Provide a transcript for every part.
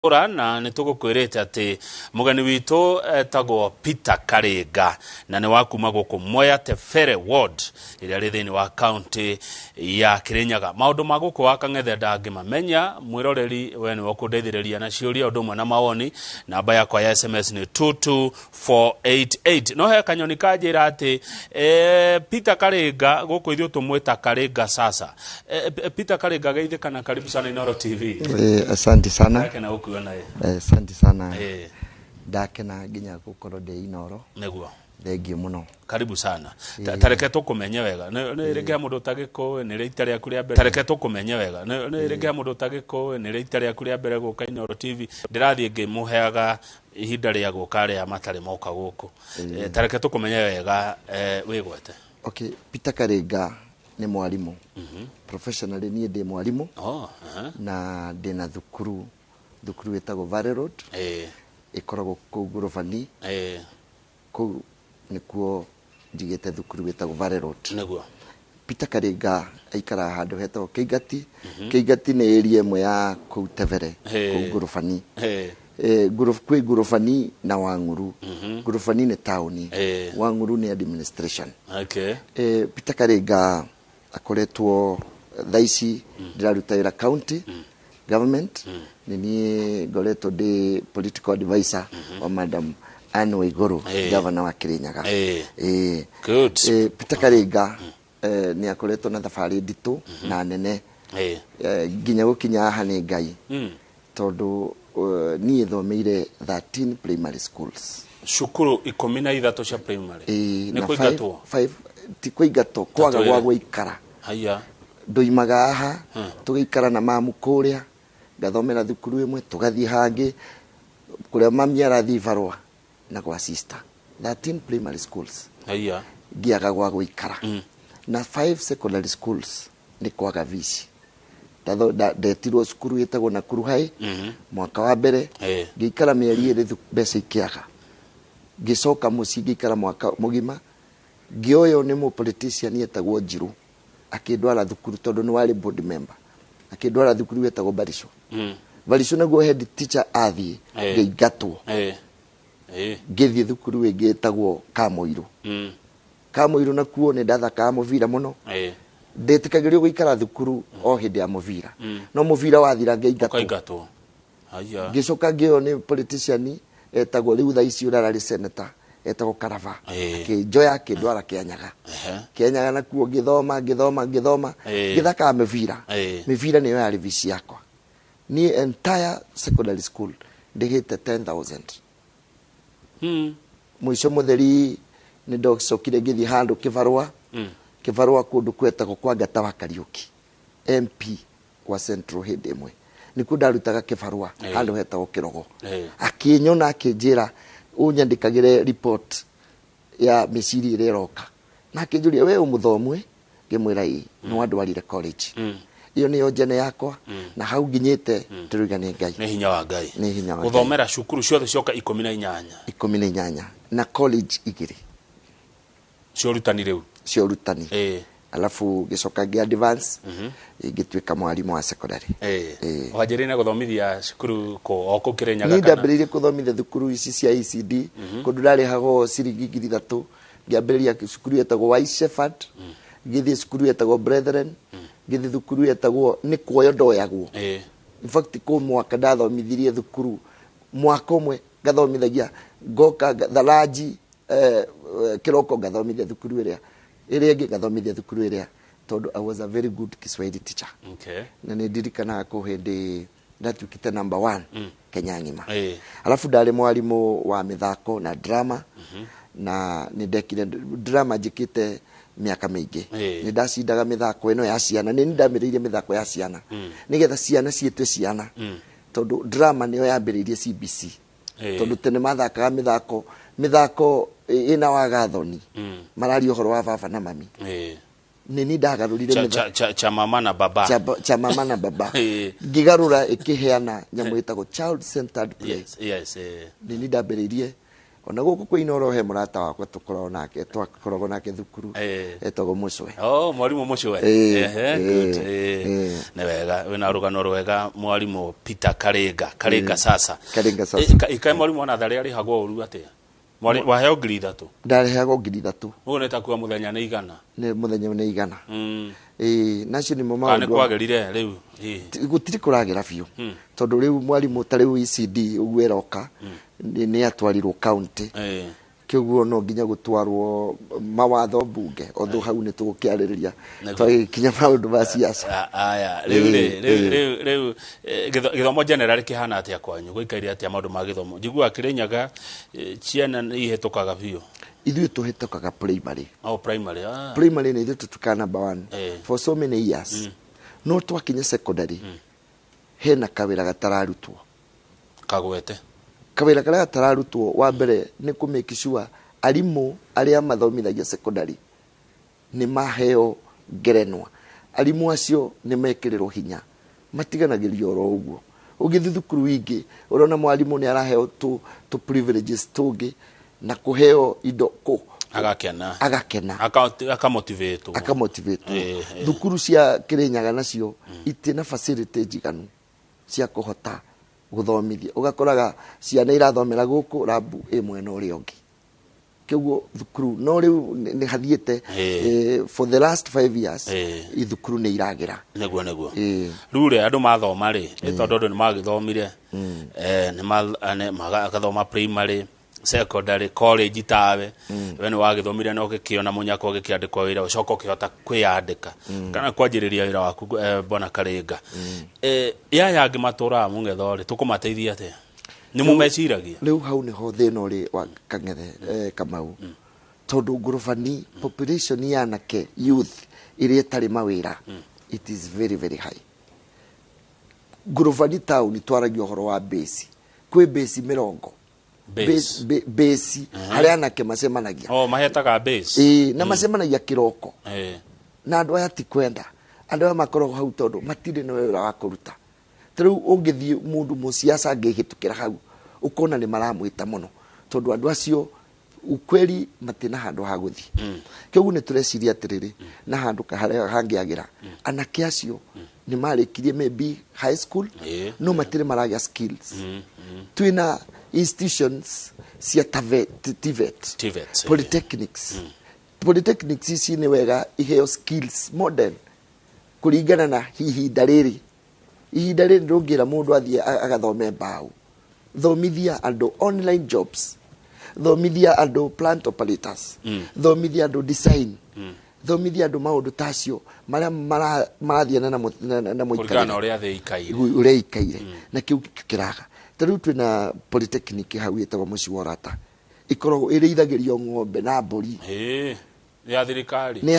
Ora na nitugukwirite ati mugani witu etagwo Peter Karenga na ni wakuma guku Mwea Tefere Ward iria ri thiini wa county ya Kirinyaga. Maundu maguku wakang'ethe ndangimamenya mwiroreri we ni wakundeithiriria na ciuria udumwe na mawoni. Namba yakwa ya SMS ni 22488. No he kanyoni kanjira ati Peter Karenga guku ithu tumwita Karenga sasa. Peter Karenga geithikana, karibu sana Inooro TV. Asante sana. Asante sana. Ndakena nginya gukorwo ndi Inooro. Neguo. Thengiũ muno. Karibu sana. Tareke tukumenye wega. Ni rege mundu tagiko ni rita rya kuria mbere. Tareke tukumenye wega. Ni rege mundu tagiko ni rita rya kuria mbere guka Inooro TV. Ndirathie ngimuheaga ihinda rya guka ria matari moka guku. Tareke tukumenye wega wigwete. Okay, Peter Karenga ni mwalimu. Professionally ni ndi mwalimu. Na ndina thukuru wetagwo Valley Road. Ikoragwo kuu Ngorobani. Kuu nikuo njigite thukuru wetagwo Valley Road. Neguo. Peter Karenga aikara handu hetagwo Keigati. Keigati ni area imwe ya kuu Tevere kuu Ngorobani. Kwi Ngorobani na Wang'uru. Ngorobani ni town. Wang'uru ni administration. Okay. Peter Karenga akoretwo thaici ndiraruta wira county government. Nini ngoretwo ndi political advisor wa Madam Anne Waiguru, governor wa Kirinyaga. Good. Peter Karenga ni akoretwo na thabari nditu na nene. Nginya gukinya haha ni Ngai. Tondu ni thomeire 13 primary schools. Shukuru 13 cia primary. Ni kuigatwo 5 ti kuigatwo kwaga gwa guikara. Haya. Ndoimaga haha tugiikara na mamu kuria ngathomera thukuru imwe tugathie hangi kuria mami arathi barua na kwa sister. 13 primary schools. Haya. Ngiaga gwa guikara. Na 5 secondary schools ni kwaga vici. Ndetirwo cukuru yetagwo Nakuru High mwaka wa mbere. Ngiikara mieri iri mbeca ikiaga. Ngicoka muci ngiikara mwaka mugima. Ngioyo ni mu politician yetagwo Njiru akindwara thukuru tondu ni wari board member. Akindwara thukuru yetagwo Barisho. Barisho naguo head teacher athie ngeigatwo. Ngithie thukuru ingi yetagwo Kamoiru. Kamoiru nakuo ni ndathaka muvira muno. Ndetikagirio guikara thukuru o hindi ya muvira. No muvira wathira ngeigatwo. Haya. Ngicoka ngio ni politician etagwo riu thaici urarari senator etagwo Karava. Njoya kindwara Kianyaga. Kianyaga nakuo ngithoma ngithaka mivira. Mivira niyo yari vici yakwa. Ni entire secondary school ndigite 10,000. Mwisho mutheri ni ndocokire ngithi handu kibarua. Kibarua kundu kwetagwo kwa Ngata wa Kariuki. MP wa Central hindi imwe. Niku ndarutaga kibarua handu hetagwo Kirogo. Akinyona akinjira unyandikagire report ya miciri ire roka. Na akinjuria we umuthomwe ngimwira ii no andwarire college. Iyo niyo jene yakwa na hau nginyite turuga ni Ngai. Ni hinya wa Ngai. Ni hinya wa Ngai. Uthomera cukuru ciothe cioka 18 na college igiri cio rutani riu. Alafu gicoka ngi advance ngituika mwalimu wa secondary. Wajirina guthomithia cukuru ko oko Kirinyaga. Ni ndambiririe kuthomithia thukuru ici cia ECD kundu ndari hago ciringi 3,000. Ngiambiriria cukuru yetagwo Wise Shepherd. Ngithie cukuru yetagwo Brethren. Ngithie thukuru yetagwo ni kuoyo ndoyagwo. In fact ko mwaka ndathomithirie thukuru mwaka umwe ngathomithagia ngoka thalaji kiroko ngathomithia thukuru iria ingi ngathomithia thukuru iria tondu I was a very good Kiswahili teacher. Na ni ndirikana ko hindi ndatukite number 1 Kenya ngima. Alafu ndari mwalimu wa mithako na drama. Na ni ndekire drama njikite miaka mingi. Ni ndacindaga mithako ino ya ciana. Ni ndamiririe mithako ya ciana nigetha ciana cietwe ciana. Tondu drama niyo yambiririe CBC. Tondu tene mathakaga mithako ina wagathoni. Marari uhoro wa baba na mami. Nini ndagarurire cha mama na baba. Cha mama na baba. Ngigarura ikiheana nyamu itagwo child centered play. Yes. Nini ndambiririe ona guku kwa Inoro he murata wakwa tukoragwo nake twakoragwo nake thukuru etagwo Mucwe. Mwalimu Mucwe. Good. Na wega wina rugano rwega mwalimu Peter Karega sasa. Ikae mwalimu ona thari ari hagwo uru atia. Mwalimu waheo ngiri 3. Ndarehagwo ngiri 3. Ugo neta kuwa muthenya ni igana. Ni muthenya ni igana. Nacio ni mama ndu. Kwagerire riu. Gutiri kuragira biu. Tondu riu mwalimu tariu ECD ugwe roka ni atwarirwo county. Kiguo no nginya gutwarwo mawatho bunge otho hau ni tugukiaririria twakinya maundu ma siasa. Aya riu githomo general kihana atia kwanyu guikaire atia maundu ma githomo njigua Kirinyaga ciana ihitukaga biu ithu tuhitukaga primary. Primary. Primary ni tutuka number 1 for so many years. No twakinya secondary hena kawira gatararutwo kagwete kawira kara gatararutwo wa mbere ni ku make sure arimu aria mathomithagia secondary ni maheo ngerenwa arimu acio ni mekirirwo hinya matiganagirio ro uguo ugithi thukuru wingi urona mwalimu ni araheo to privileges tungi na kuheo indo ko agakena akamotivate thukuru cia Kirinyaga nacio itina facility njiganu cia kuhota guthomithia ugakoraga ciana irathomera guku rabu mwena uri ongi kiguo thukuru no riu ni hathiete for the last 5 years ithukuru ni iragira neguo rure andu mathoma ri tondu andu ni magithomire ni magathoma primary secondary college tawe wene wagithomire no gikiona munyako gikiandikwa wira ucoka ukihota kwiyandika kana kwanjiriria wira waku bona Karega yangi matura mungethori tukumateithia ate ni mumeciragia riu hau ni ho thina uri wa Kang'ethe Kamau tondu ngurubani population ya nake youth iria tari mawira it is very very high. Ngurubani town twaragio horo wa base kwi base 70 base haria nake macemanagia mahetaga base na macemanagia kiroko na andu aya ti kwenda andu aya makoragwo hau tondu matire na wira wa kuruta riu ungithie mundu musiasa angihitukira hau ukona ni maramwita muno tondu andu acio ukweli matina handu ha guthi kiguo ni tureciria atiriri na handu haria hangiagira anake acio ni marikirie maybe high school no matire maragia skills twina institutions cia TVET polytechnics ici ni wega iheo skills modern kuringana na ihinda riri ndungira mundu athie agathome mbao thomithia andu online jobs thomithia andu plant operators thomithia andu design thomithia andu maundu tacio maria marathie na muikarana uria ikaire na kiu kiraga tariu twina polytechnic hau etagwo Muciworata ikoragwo irithagĩrio ng'ombe na mburi ya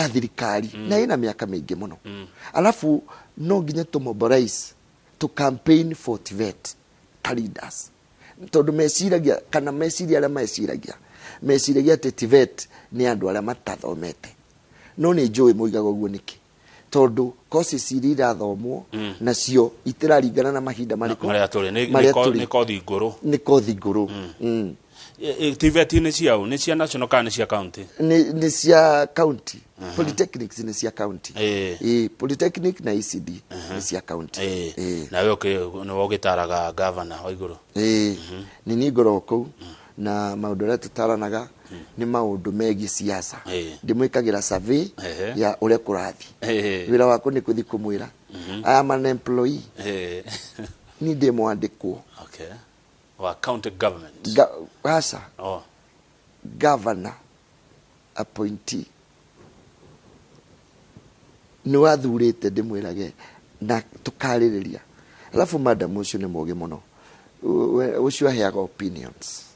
thirikari na ina miaka mingi muno alafu no nginya to mobilize to campaign for TVET leaders tondu meciragia kana meciria aria meciragia ati TVET ni andu aria matathomete no ni njui muigaga uguo niki tondu courses iria irathomwo nacio itiraringana na mahinda mariko ni kothi nguru TVET ni ciao ni cia national kana ni cia county ni cia county polytechnics ni cia county polytechnic na ECD ni cia county na we no gitaraga governor wa iguru ni ngoro ku na maundu aria tutaranaga ni maundu megi siasa ndimwikagira survey ya uria kurathi wira wako ni kuthi kumwira I am an employee ni ndimwandikwo wa county government asa governor appointee ni wathurite ndimwirage na tukaririria alafu madam ucio ni mugi muno ucio aheaga opinions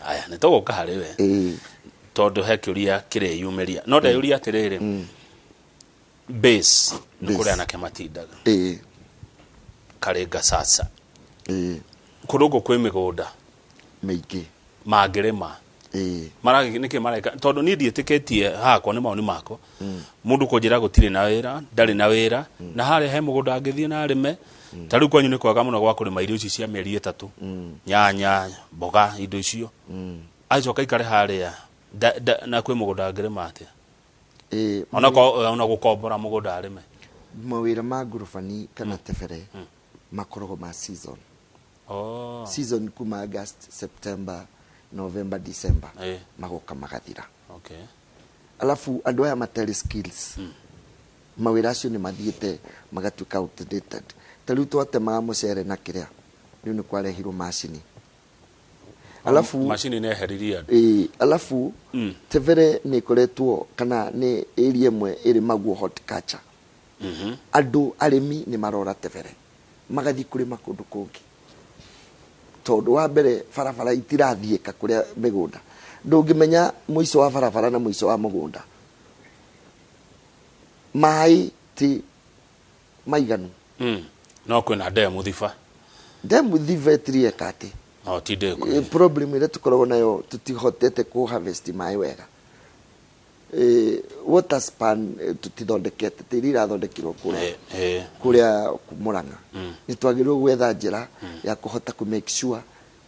aya ni togo kahari we tondu he kiuria kireyumiria no ndayuria atiriri base nikuria anake matindaga Karega sasa kurugo kwi migunda maingi mangirima maragi niki mareka tondu ni ndietiketie hakwa ni mauni mako mundu kunjira gutire na wira ndari na wira na haria he mugunda angithie na arime tari kwanyu ni kwaga muno gwa kurima irio ici cia mieri 3 nyanya mboga indo icio aicoka ikare haria na kwi mugunda ngirima atia ona gukombora mugunda arime mawira ma ngurubani kana tebere makoragwo ma season season kuma August September November December magoka magathira alafu andu aya materi skills mawira acio ni mathiete magatuika outdated tariu twatemaga mucere na kiria riu ni kwarehirwo macini alafu macini ne heriria alafu tebere ni koretwo kana ni area imwe iri maguo horticulture andu arimi ni marora tebere magathi kuri makundu kungi tondu wa mbere barabara itirathieka kuria migunda ndungimenya muico wa barabara na muico wa mugunda mai ti maiganu no kwina demu thifa etrie kati no ti de problem ile tukoragwo nayo tutihotete ku harvest mai wega water span tutithondekete tiri irathondekirwo kuria Murang'a ni twagirwo gwetha njira ya kuhota ku make sure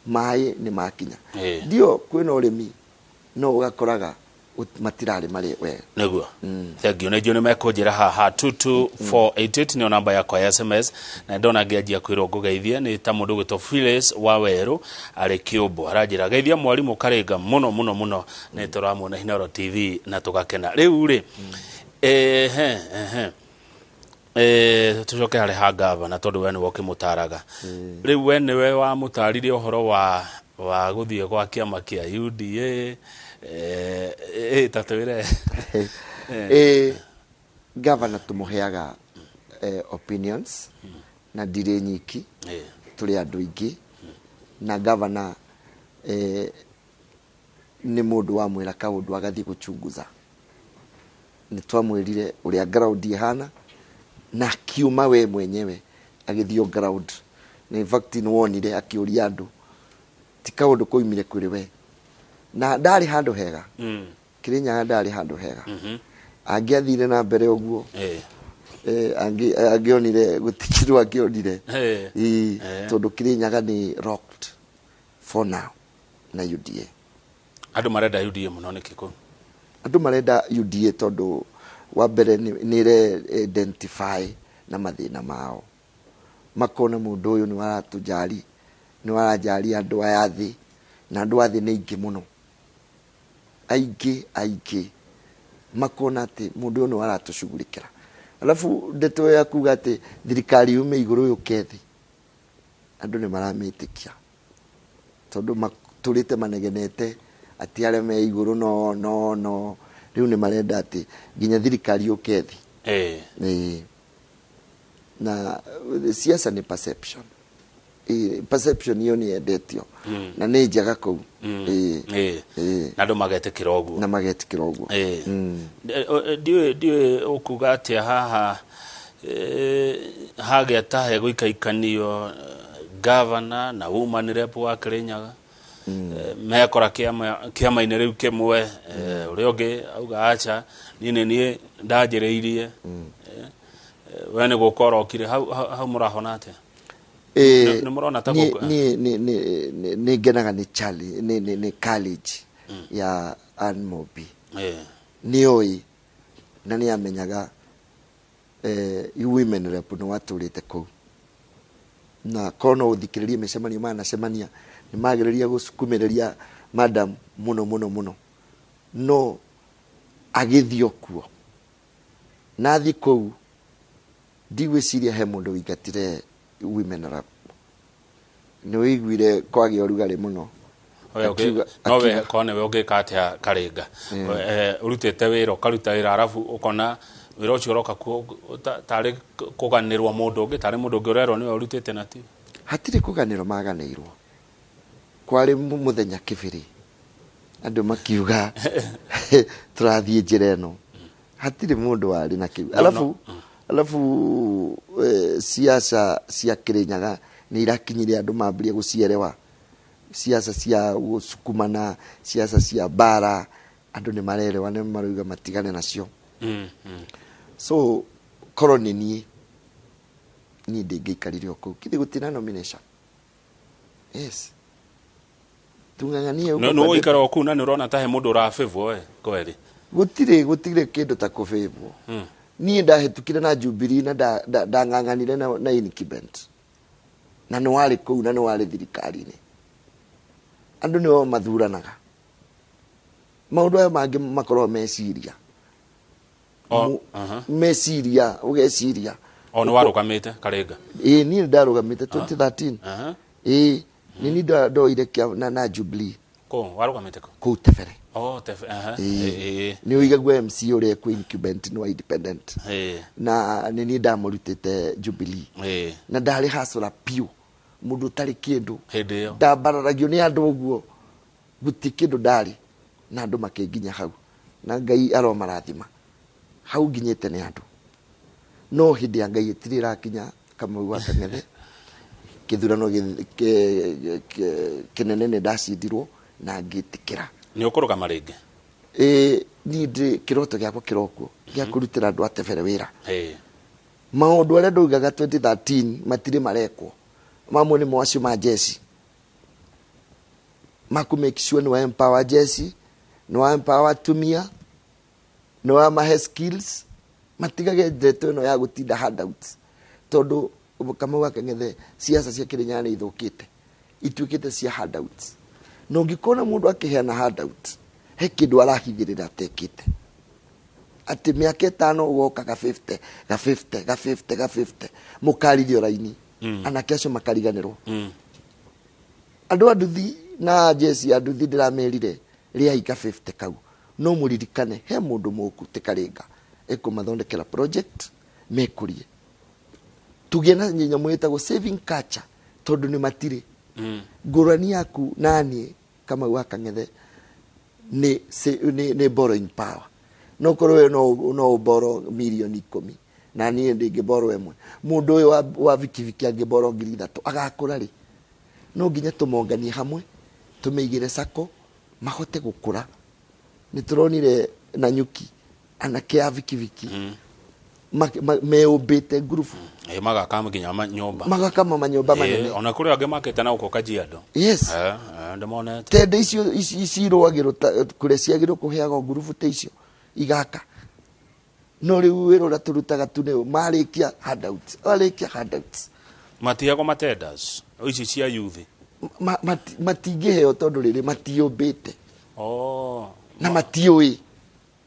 mai ni makinya ndio kwina urimi no ugakoraga matirari mari wega neguo thank you nejo ni mekunjira haha 22488 ni namba yakwa ya SMS na ndona ngianjia kwirwo ngugeithia ni ta mundu gwitwo Phyllis wa Weru ari Kiumbu aranjira geithia mwarimu Karenga muno ni turamwona Hinaro TV na tugakena riu ri tucoke hari ha gavana tondu we ni woke mutaraga riu we niwe wa mutarire uhoro wa guthie gwa kiama kia UDA tatwire governor tumuheaga opinions na dire nyiki tuli andu ingi na governor ni mundu wa mwira kaundu agathi guchunguza ni twamwirire uria ground ihana na kiuma we mwenyewe agithio ground na in fact ni wonire akiuria andu ti kaundu kuimire kuri we na ndari handu hega Kirinyaga ndari handu hega angiathire na mbere uguo angionire gutikirwa angionire tondu Kirinyaga ni rocked for now na UDA andu marenda UDA muno ni kiku andu marenda UDA tondu wa mbere ni re identify na mathina mao makona mundu uyu ni waratujari ni warajari andu aya thi na andu athi ni ingi muno aige makona ati mundu uyu ni waratushughulikira alafu ndeto ya kuga ati thirikari yume iguru yukethi andu ni maramitikia tondu turite manegenete ati aria me iguru no riu ni marenda ati ginya thirikari yukethi na siasa ni perception perception hiyo ni edetio na ni njaga kou na ndo magetikira oguo na magetikira oguo ndiwe ukuga atia haha hage atahe guikaikanio governor na woman rep wa Kirinyaga mekora kiama-ini riu kimwe uria ungi auga acha ni ndajireirie we ni gukora okire hau murahona atia ni murona ta ni genaga ni Charlie ni college ya Anmobi ni oi na ni amenyaga women rep no waturite kou na kono uthikiririe micemania mana semania ni magiriria gusukumiria madam muno no agithio kuo na thi kou ndigwiciria he mundu wigatire women rep ni wiguire kwagi orugari muno nowe kone we ugikatia Karenga urutite wira ukaruta wira arafu ukona wira ucio uroka tari kuganirwa mundu ungi tari mundu ungi urerwo niwe urutite na ti hatire kuganirwo maganirwo kwari muthenya kibiri andu makiuga turathie njira eno hatire mundu wari na kiu alafu siasa cia Kirinyaga ni irakinyire andu mambirie gucierewa siasa cia gusukumana siasa cia bara andu ni marerewa ni maruga matigane nacio so koloni ni ni ndingĩikarire okũ kithi gutina nomination. Yes, tung'ang'anie no ikara okũ na nĩũrona ta he mũndũ ũrafavor kweli gutire kindu ta kufavor. Niĩ ndahetũkire na Jubilee na ndang'ang'anire na incumbent na nĩ warĩ kũu na nĩ warĩ thirikari-inĩ. Andũ nĩo mathuranaga maũndũ aya mangĩ makorwo meciria meciria ũgeciria nĩ warũgamĩte Kalenga. Niĩ ndarũgamĩte 2013. Nĩ ndoire na Jubilee warũgamĩte kũu Tebere. Nĩ ũigagua MC ũrĩa kwĩ incumbent nĩ wa independent na nĩ niĩ ndamũrutĩte Jubilee na ndarĩ hasũra piũ mũndũ ũtarĩ kĩndũ ndambararagio nĩ andũ ũguo gũti kĩndũ ndarĩ na andũ makĩnginya hau na Ngai aromarathima hau nginyĩte nĩ andũ no hĩndĩ ya Ngai ĩtirĩ ĩrakinya Kamau wa Kang'ethe kĩthurano kĩnene nĩ ndacindirwo na ngĩtĩkĩra. Nĩ ũkũrũgama rĩngĩ? Niĩ ndĩ kĩroto gĩakwa kĩroko gĩa kũrutĩra andũ a Tebere wĩra. Maũndũ arĩa ndaugaga 2013 matirĩ marekwo. Mamwe nĩ mwacio ma jeshi maku make sure nĩ wa empower jeshi, nĩ wa empower atumia, nĩ wa mahe skills, matigage ndeto ĩno ya gũtinda handouts tondũ Kamau wa Kang'ethe siasa cia Kĩrĩnyaga nĩ ithũkĩte ituĩkĩte cia handouts. No ngĩkona mũndũ akĩheana handout he kĩndũ arahithĩrĩra atekĩte atĩ mĩaka 5 ũgoka ga 50 mũkarithio raini anake acio makariganĩrwo. Andũ a nduthi na jeshi ya nduthi ndĩramerire rĩaika 50 kau no mũririkane he mũndũ mũku ti Kalenga ekũmathondekera project mekũrie tugĩe na nyamũ ĩtagwo saving culture tondũ nĩ matirĩ. Ngũrani yaku naniĩ Kamau wa Kang'ethe nĩ borrowing power. No korwo no borrow milioni 10 na niĩ ndingĩborrow ĩmwe. Mũndũ ũyũ wa vikiviki angĩborrow 3,000 agakũra rĩ? No nginya tũmonganie hamwe tũmeigĩre sako mahote gũkũra. Nĩ tũronire Nanyuki anake a vikiviki meũmbĩte ngurubu magakama nginya manyũmba manene ona kũrĩ angĩ makĩte na gũkũ Kajiado. Yes, ndĩmonete tende icio cirũagĩrwo kũrĩa ciagĩrĩrwo kũheagwo ngurubu ta icio igaka. No rĩu wĩra ũrĩa tũrutaga tu nĩ marĩkia handouts matiagwo matenders ici cia youth matingĩheo tondũ rĩrĩ matiũmbĩte na matiũĩ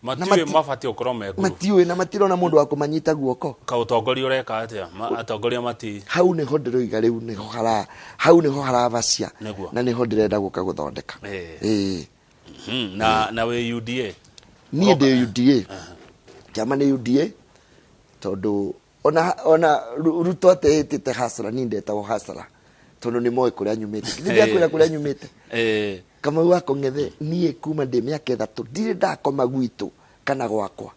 mabati ũkorwo me ngurubu matiũĩ na matirona mũndũ wa kũmanyita guoko. Kaũtongoria ũreka atĩa atongoria mati hau nĩho ndĩroiga rĩu hau nĩho harabacia na nĩho ndĩrenda gũka gũthondeka. Na wĩ UDA? Niĩ ndĩ UDA kĩama nĩ UDA tondũ ona Ruto atehĩtĩte hasara niĩ ndetagwo hasara tondũ nĩ moĩ kũrĩa nyumĩte. Ndiakwĩra kũrĩa nyumĩte. Kamau wa Kang'ethe niĩ kuma ndĩ mĩaka 3 ndirĩ ndakoma gwitũ kana gwakwa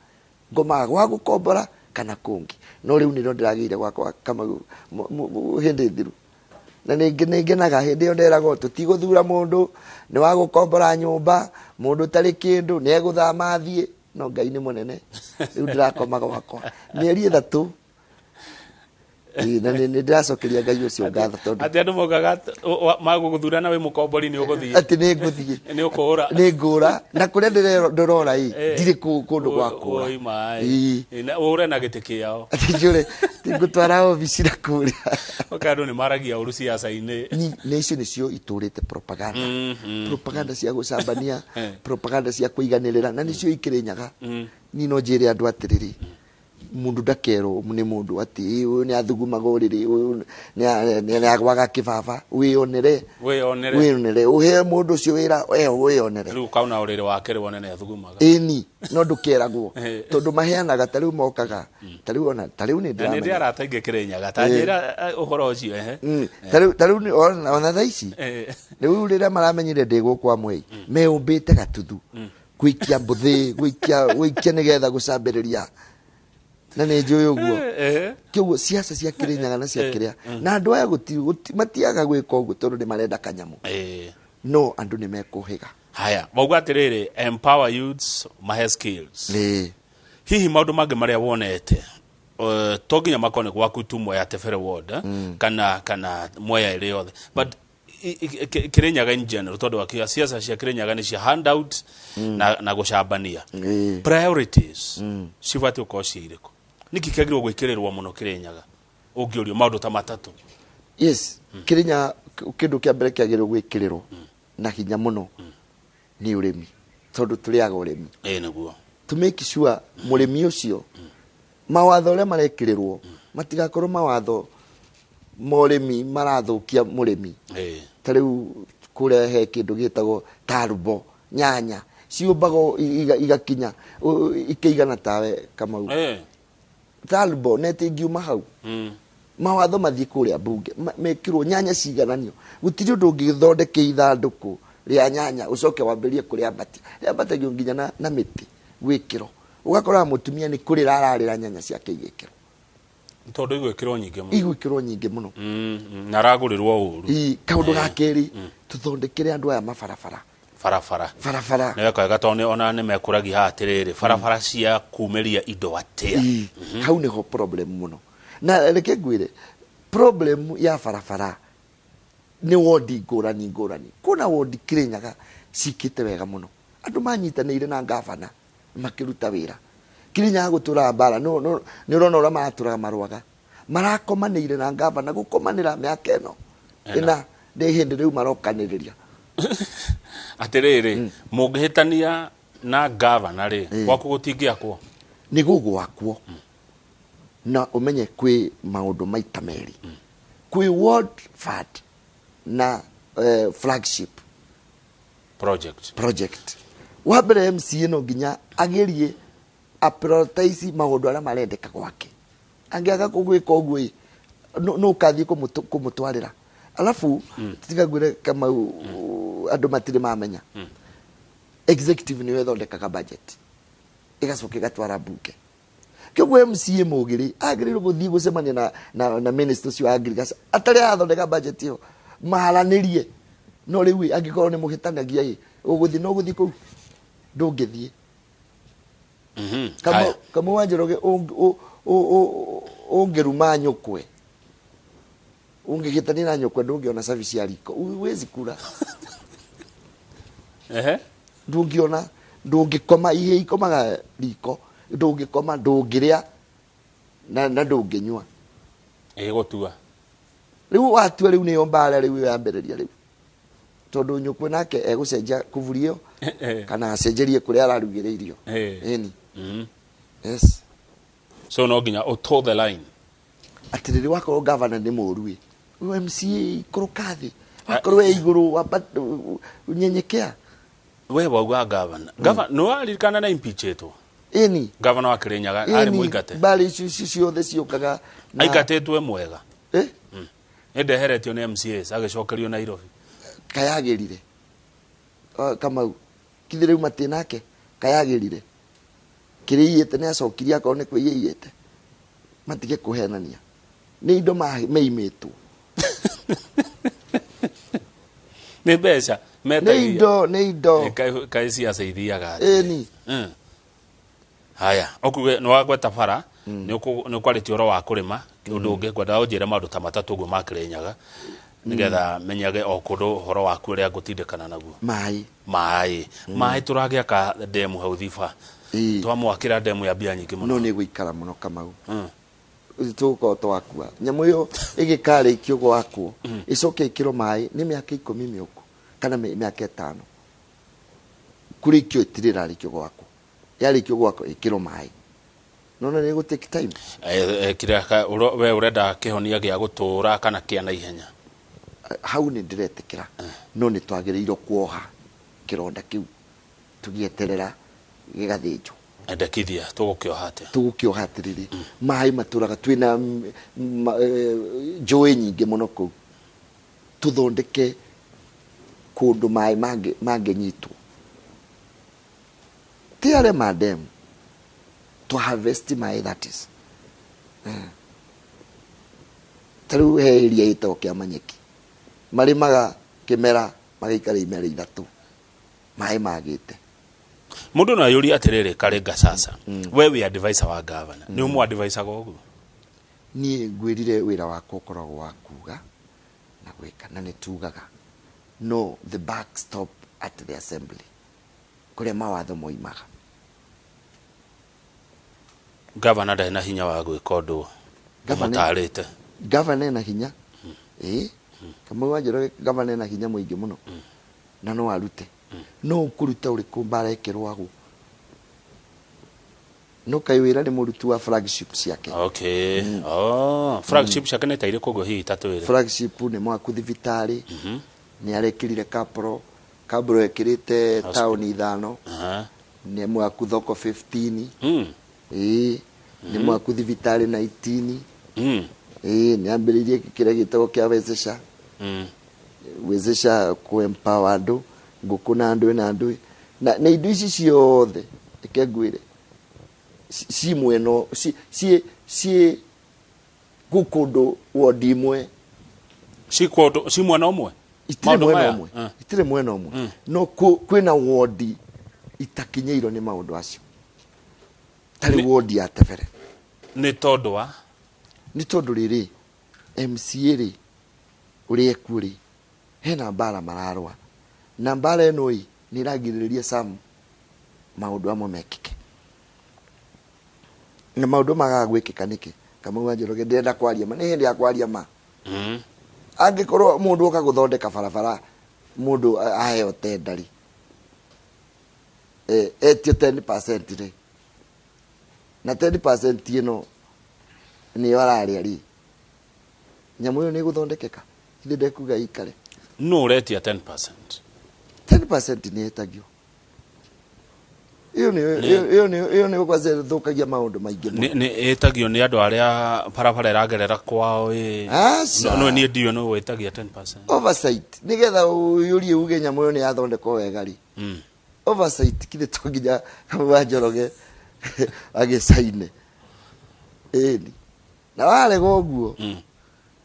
ngomaga gwa gũkombora kana kũngĩ. No rĩu nĩrĩo ndĩragĩire gwakwa Kamau hĩndĩ thiru na nĩngenaga hĩndĩ ĩyo nderagwo tũtigũthura mũndũ nĩ wa gũkombora nyũmba mũndũ tarĩ kĩndũ nĩ egũthama thiĩ. No Ngai nĩ mũnene rĩu ndĩrakoma gwakwa mĩeri 3 na nĩ ndĩracokeria Ngai ũcio ngatho tondũ atĩ andũ mogaga magũgũthurana wĩ mũkombori nĩ ũgũthiĩ atĩ nĩ ngũthiĩ nĩ ngũra na kũrĩa ndĩrora ndirĩ kũndũ gwakũra ũre na gĩtĩ kĩao atĩ ngũtwara obici na kũrĩa andũ nĩ maragia ũru ciaca-inĩ. Nĩ icio nĩcio itũrĩte propaganda cia gũcambania propaganda cia kũiganĩrĩra na nĩcio ikĩrĩnyaga. Niĩ no njĩre andũ atĩrĩrĩ mundu ndakerwo nĩ mundu ati uyu ni athugumaga uriri uyu ni agwaga kibaba wionere uhe mundu ucio wira wionere riu kauna uriri wake riwone ni athugumaga eni no ndukeragwo tondu maheanaga tariu mokaga tariu ni ndira ni aratainge Kirinyaga tanjira uhoro ucio tariu ona thaici riu rira maramenyire ndi gukwa mwei meumbite gatuthu gwikia mbuthi gwikia nigetha gucambiriria na nĩ njũĩ ũguo kĩuguo siasa cia Kirinyaga na cia kĩrĩa na andũ aya matiaga gwĩka ũguo tondũ nĩ marenda kanyamũ no andũ nĩ mekũhĩga. Haya mauga atĩrĩrĩ empower youths mahe skills hihi maũndũ mangĩ marĩa wonete toginya makone gwaku tu Mwea Tefere ward kana Mwea ĩrĩ yothe but Kirinyaga in general tondu wakia siasa cia Kirinyaga ni cia handout na gucambania priorities cibati ukorwo ciiriko niki kiagirwo gwikirerwo muno Kirinyaga ungiurio maundu ta matatu yes Kirinyaga kindu kia mbere kiagirwo gwikirerwo na hinya muno ni urimi tondu tuliaga urimi niguo to make sure murimi ucio mawatho le marekirerwo matigakorwo mawatho moremi marathukia murimi tariu kurehe kindu gitagwo tarubo nyanya ciumbago igakinya ikeigana tawe Kamau tarubo neti ngiuma hau mawatho mathii kuria bunge mekirwo nyanya cigananio gutiri undu ngithondeke ithanduku ria nyanya ucoke wamberie kuria mbati nginya na miti gwikiro ugakora mutumia ni kurira ararira nyanya ciake igikiro tondu igwikirwo nyingi muno na aragurirwo uru kaundu gakeri tuthondekere andu aya mabarabara barabara na weka gatone ona ne mekuragi hatiriri barabara cia kumeria indo atia hau niho problem muno na reke ngwire problem ya barabara ni wodi ngurani kuna wodi Kirinyaga cikite wega muno andu manyitanire na gavana makiruta wira Kirinyaga gutura mbara no ni urona ura maturaga marwaga marakomanire na gavana gukomanira miaka eno ina ndi hindi riu marokaniriria atiriri mungihitania na gavana ri gwaku gutingiakwo ni gugwakwo na umenye kwi maundu maita meri kwi ward fund na flagship project wabere MCA no ginya agerie a prioritize maundu ara marendeka gwake angiaga kugwika uguo no kathie kumutwarira alafu tigagwire kama andu matire mamenya executive ni wethondekaga budget igacoke gatwara bunge kigwe MCA mugiri agiriro guthii gucemania na minister cio agriculture atari athondeka budget yo maharanirie no riu angikorwo ni muhitanagia uguthi no guthi ku ndungithie kama wanjeroge ungeruma nyukwe ungigitania na nyukwe ndungiona service ya riko uwezi kura ndungiona ndungikoma ihe ikomaga riko ndungikoma ndungiria na ndunginywa gutua riu watua riu ni yombara riu yambereria riu tondu nyukwe nake egucenjia kuvurio kana acenjerie kuria ararugire irio eni yes so no ginya to the line atiriri wako governor ni murui MCA kurukathi wakorwe iguru unyenyekea we wagwa governor no alikana na impeachito eni governor wa Kirinyaga ari muigate bali ciothe ciukaga aigatetwe mwega ndeheretio ni MCA agicokerio Nairobi kayagirire kama kithire matinake kayagirire kiriyete ne acokiria ko ne kwiyete matige kuhenania ni indo meimitwo ni besha meta ni indo kai siasa ithiaga eni haya okuge no wagweta bara ni kwaliti oro wa kurima undu ungi kwenda unjira maundu ta matatu gwo makirenyaga nigetha menyage okundu horo waku uria ngutindikana naguo mai turagia ka demu hau thifa twamwakira demu ya bia nyingi muno no ni gwikara muno Kamau tuko twakua nyamu yo igikare ikio gwakwo icoke ikiro mai ni miaka 10 miuku kana miaka 5 kuri ikio itirira ikio gwakwo yari ikio gwakwo ikiro mai no ni go take time kira we urenda kihonia gia gutura kana kia na ihenya hau ni ndiretikira no ni twagiriirwo kuoha kironda kiu tugieterera gigathinjo endekithia tugukioha atiriri mai maturaga twina njui nyingi muno ku tuthondeke kundu mai mangenyitwo tiare madem to harvest mai that is taru heria ito kia manyeki marimaga kimera magaikara imera 3 mai magite mundu na yuri atiriri Karenga sasa we advisor wa governor ni umu advisor gogu niĩ ngwĩrire wĩra wakwa ũkoragwo wa kuga na gwĩka na nĩ tugaga no the back stop at the assembly kũrĩa mawatho moimaga. Governor ndarĩ na hinya wa gwĩka ũndũ matarĩte. Governor ena hinya Kamau wa Njoroge governor ena hinya mũingĩ mũno na no arute no kũruta ũrĩkũ mbara ĩkĩrwagwo no kai wĩra nĩ mũruti wa flagship ciake. Okay. Flagship ciake nĩ tairĩ kũguo hihi tatu wĩra. Flagship nĩ mwaku thibitarĩ nĩ arekĩrire kapro ekĩrĩte taũni 5 nĩ mwaku thoko 15 nĩ mwaku thibitarĩ 19 nĩ ambĩrĩirie kĩrĩa gĩtagwo kĩa wezesha ku-empower andũ ngũkũ na andũ na indo ici ciothe reke ngwĩre si mweno si gũkũndũ wodi imwe si mwena ũmwe itirĩ mwena ũmwe no kwĩna wodi itakinyĩirwo nĩ maũndũ acio tarĩ wodi ya Tebere nĩ tondũ rĩrĩ MCA rĩ ũrĩa ekuo rĩ hena mbara mararwa na mbara ĩno ĩ nĩ ĩragirĩrĩria Sam maũndũ amwe mekĩke na maũndũ magaga gwĩkĩka nĩkĩ. Kamau wa Njoroge ndĩrenda kwaria ma nĩ hĩndĩ ya kwaria ma angĩkorwo mũndũ oka gũthondeka barabara mũndũ aheo tendari etio 10% rĩ na 10% ĩno nĩ ararĩa rĩ nyamũ ĩyo nĩ gũthondekeka hĩndĩ ndekuga ikare no ũretia 10% nĩ etagio iyo nĩ gũkwaze thũkagia maũndũ maingĩ nĩ etagio nĩ andũ arĩa barabara ĩragerera kwao no niĩ ndiyo no wetagia 10% oversight nĩgetha ũyũrie uge nyamũ ĩyo nĩ yathondekwo wega rĩ oversight kile to nginya Kamau wa Njoroge agĩcaine na warega ũguo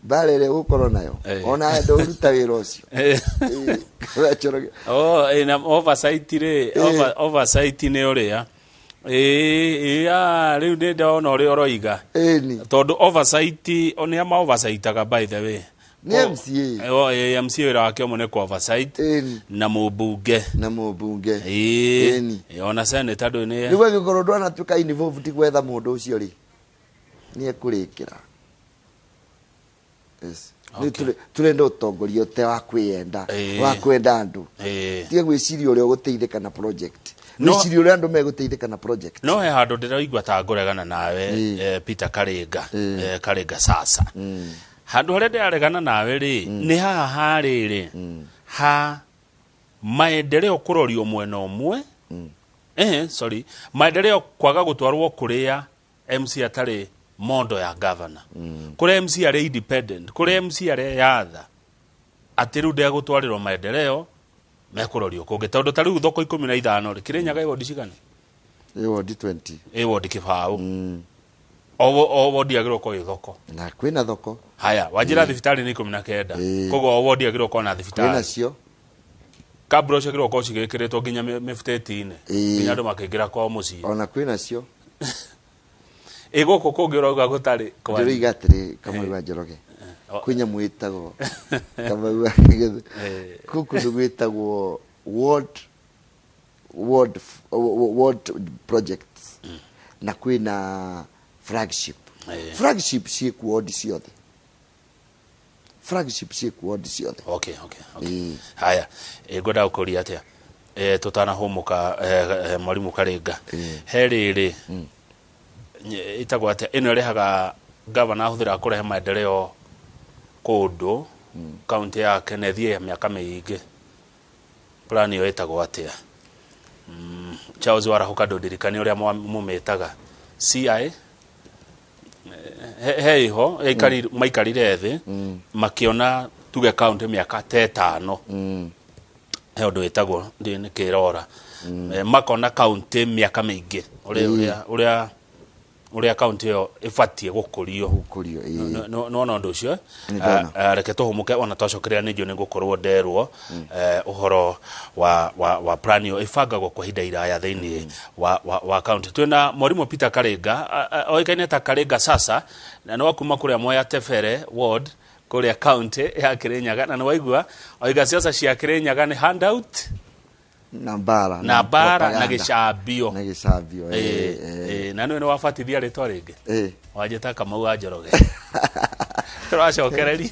mbara ĩrĩa ũgũkorwo nayo ona ndũruta wĩra ũcio na oversight rĩ oversight nĩ ũrĩa rĩu nĩ ndona ũrĩa ũroiga tondũ oversight nĩ ama oversightaga by the way nĩ MCA MCA wĩra wake ũmwe nĩ oversight na mũmbunge ona senator ndũ nĩ nĩguo angĩkorwo ndwanatuĩka involved gwetha mũndũ ũcio rĩ nĩ ekũrĩkĩra. Turenda ũtongoria ũte wa kwĩenda wa kwenda andũ tiga gwĩciria ũrĩa ũgũteithĩka na project gwĩciria ũrĩa andũ megũteithĩka na project. No he handũ ndĩraigua ta ngũregana nawe Peter Karĩnga sasa handũ harĩa ndĩraregana nawe rĩ nĩ haha harĩrĩ ha maendeleo kũrorio mwena ũmwe maendeleo kwaga gũtwarwo kũrĩa MC atarĩ mondo ya governor kũrĩa MC arĩ independent kũrĩa MC arĩ yatha atĩ rĩu ndegũtwarĩrwo maendeleo mekũrorio kũngĩ tondũ ta rĩu thoko 15 rĩ Kĩrĩnyaga wodi cigana wodi 20 wodi Kĩbaũ o wodi agĩrwo kwa thoko na kwĩna thoko haya Wajira thibitarĩ nĩ 19 koguo o wodi agĩrwo kwa na thibitarĩ kwĩna cio kabro cigĩrwo kwa cigĩkĩrĩtwo nginya mĩbutetinĩ nginya andũ makĩingĩra kwa mũciĩ ona kwĩna cio gũkũ kũngĩ ũrauga gũtarĩ kwa ndĩroiga atĩrĩ Kamau wa Njoroge kwĩnya mwĩtagwo Kamau wa kũndũ gwĩtagwo ward projects na kwĩna flagship ciĩkuo ward ciothe okay haya ngwenda gũkũria atĩa tũtanahũmũka Mwarimũ Karĩnga he rĩrĩ itagwo atĩa ĩno ĩrehaga governor ahũthĩra kũrehe maendeleo kũndũ kaunti yake nethie mĩaka mĩingĩ plan ĩyo ĩtagwo atĩa Charles Warahuka ndũndirikani ũrĩa mũmĩtaga CI heiho maikarire thĩ makĩona tuge kaunti mĩaka 5 he ũndũ wĩtagwo ndĩ kĩrora makona kaunti mĩaka mĩingĩ ũrĩa uria county yo ifatie gukurio gukurio no ndo cio reke tuhumuke ona twacokerea ni jo ni gukorwo nderwo uhoro wa plan yo ifangagwo kwa hinda iraya thiini wa county. Twina Mwarimũ Peter Karenga oikaine ta Karenga sasa na no kuma kuria Mwea Tefere ward kuria county ya Kirinyaga na waigua oiga siasa cia Kirinyaga ni handout na bara na gicambio na no wafatithia ritwa ringi wajeta Kamau wa Njoroge turacokereria